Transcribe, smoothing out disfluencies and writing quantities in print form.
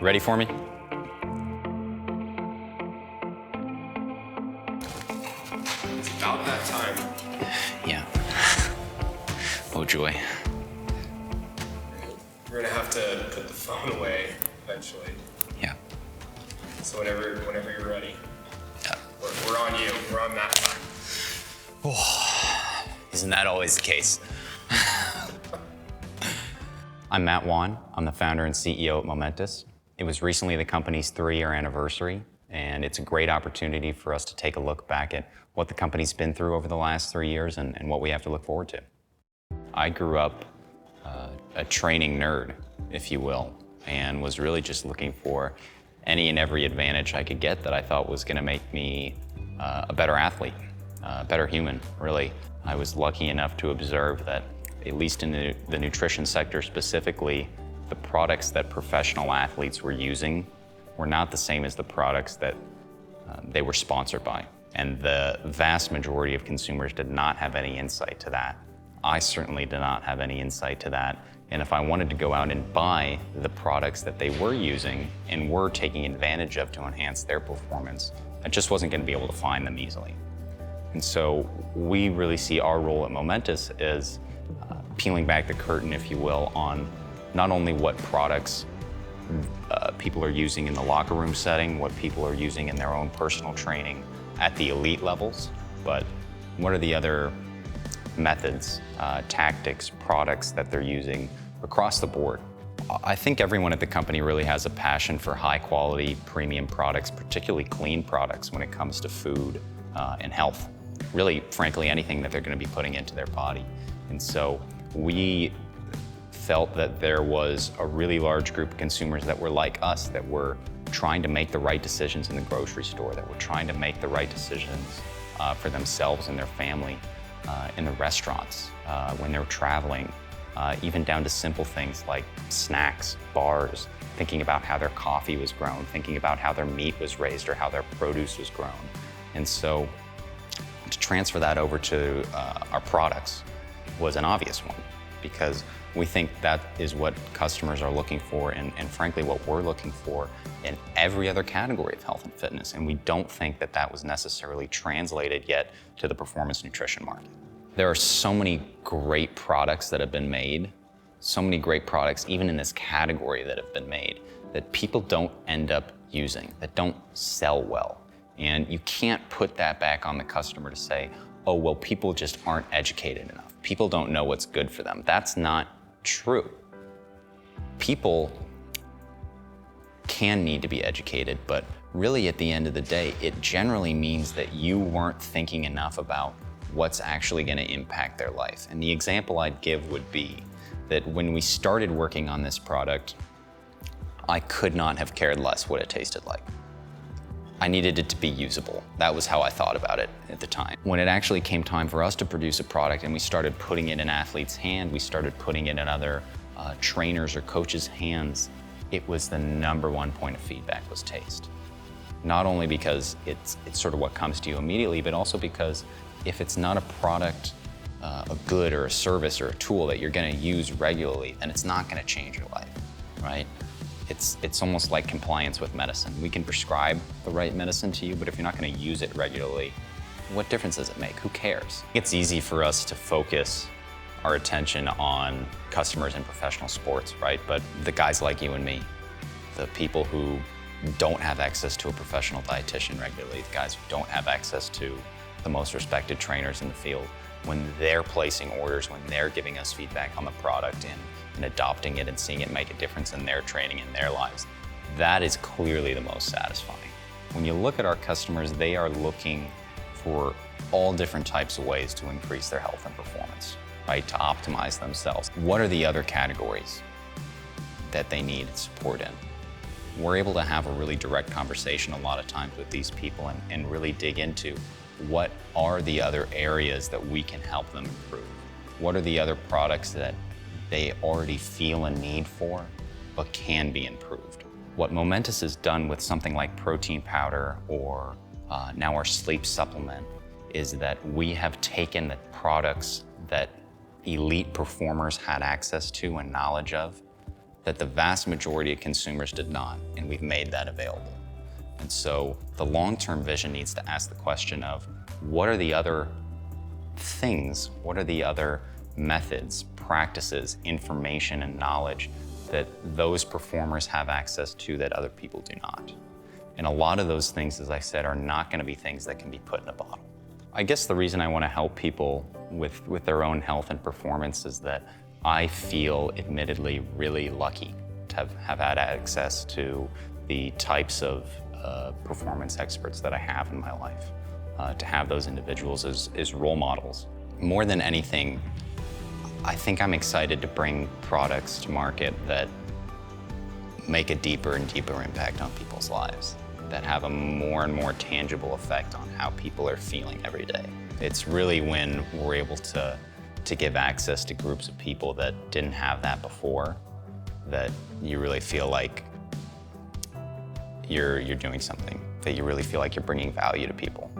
Ready for me? It's about that time. Yeah. Oh joy. We're gonna have to put the phone away eventually. Yeah. So whenever you're ready. Yeah. We're on you. We're on that time. Isn't that always the case? I'm Matt Wan. I'm the founder and CEO at Momentous. It was recently the company's 3-year anniversary, and it's a great opportunity for us to take a look back at what the company's been through over the last 3 years and what we have to look forward to. I grew up a training nerd, if you will, and was really just looking for any and every advantage I could get that I thought was gonna make me a better athlete, a better human, really. I was lucky enough to observe that, at least in the nutrition sector specifically, the products that professional athletes were using were not the same as the products that they were sponsored by. And the vast majority of consumers did not have any insight to that. I certainly did not have any insight to that. And if I wanted to go out and buy the products that they were using and were taking advantage of to enhance their performance, I just wasn't going to be able to find them easily. And so we really see our role at Momentous as peeling back the curtain, if you will, on not only what products people are using in the locker room setting, what people are using in their own personal training at the elite levels, but what are the other methods, tactics, products that they're using across the board. I think everyone at the company really has a passion for high quality premium products, particularly clean products when it comes to food and health. Really, frankly, anything that they're going to be putting into their body. And so we felt that there was a really large group of consumers that were like us, that were trying to make the right decisions in the grocery store, that were trying to make the right decisions for themselves and their family in the restaurants, when they're traveling, even down to simple things like snacks, bars, thinking about how their coffee was grown, thinking about how their meat was raised or how their produce was grown. And so to transfer that over to our products was an obvious one, because we think that is what customers are looking for and frankly what we're looking for in every other category of health and fitness. And we don't think that that was necessarily translated yet to the performance nutrition market. There are so many great products that have been made, so many great products even in this category that have been made, that people don't end up using, that don't sell well. And you can't put that back on the customer to say, oh, well, people just aren't educated enough. People don't know what's good for them. That's not true. People can need to be educated, but really at the end of the day, it generally means that you weren't thinking enough about what's actually going to impact their life. And the example I'd give would be that when we started working on this product, I could not have cared less what it tasted like. I needed it to be usable. That was how I thought about it at the time. When it actually came time for us to produce a product and we started putting it in athletes' hand, we started putting it in other trainers' or coaches' hands, it was the #1 point of feedback was taste. Not only because it's sort of what comes to you immediately, but also because if it's not a product, a good or a service or a tool that you're gonna use regularly, then it's not gonna change your life, right? It's almost like compliance with medicine. We can prescribe the right medicine to you, but if you're not going to use it regularly, what difference does it make? Who cares? It's easy for us to focus our attention on customers in professional sports, right? But the guys like you and me, the people who don't have access to a professional dietitian regularly, the guys who don't have access to the most respected trainers in the field, when they're placing orders, when they're giving us feedback on the product and adopting it and seeing it make a difference in their training in their lives, that is clearly the most satisfying. When you look at our customers, they are looking for all different types of ways to increase their health and performance, right? To optimize themselves. What are the other categories that they need support in? We're able to have a really direct conversation a lot of times with these people and really dig into what are the other areas that we can help them improve? What are the other products that they already feel a need for, but can be improved? What Momentous has done with something like protein powder or now our sleep supplement is that we have taken the products that elite performers had access to and knowledge of, that the vast majority of consumers did not, and we've made that available. And so the long-term vision needs to ask the question of what are the other things, what are the other methods, practices, information, and knowledge that those performers have access to that other people do not. And a lot of those things, as I said, are not going to be things that can be put in a bottle. I guess the reason I want to help people with their own health and performance is that I feel admittedly really lucky to have had access to the types of performance experts that I have in my life, to have those individuals as role models. More than anything, I think I'm excited to bring products to market that make a deeper and deeper impact on people's lives, that have a more and more tangible effect on how people are feeling every day. It's really when we're able to give access to groups of people that didn't have that before, that you really feel like you're doing something, that you really feel like you're bringing value to people.